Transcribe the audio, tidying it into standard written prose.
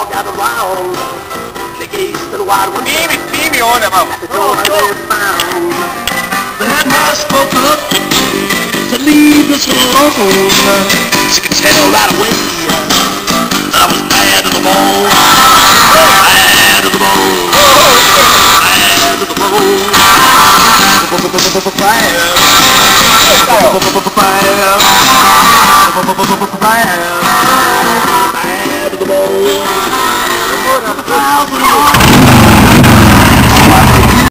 all gathered round. They gazed to the wide window. See me on them out. At the door they found. The headmaster spoke up, said, leave this alone. She could tell right away that I was bad to the bone. Bad to the bone. Bad to the bone. Bad to the bone.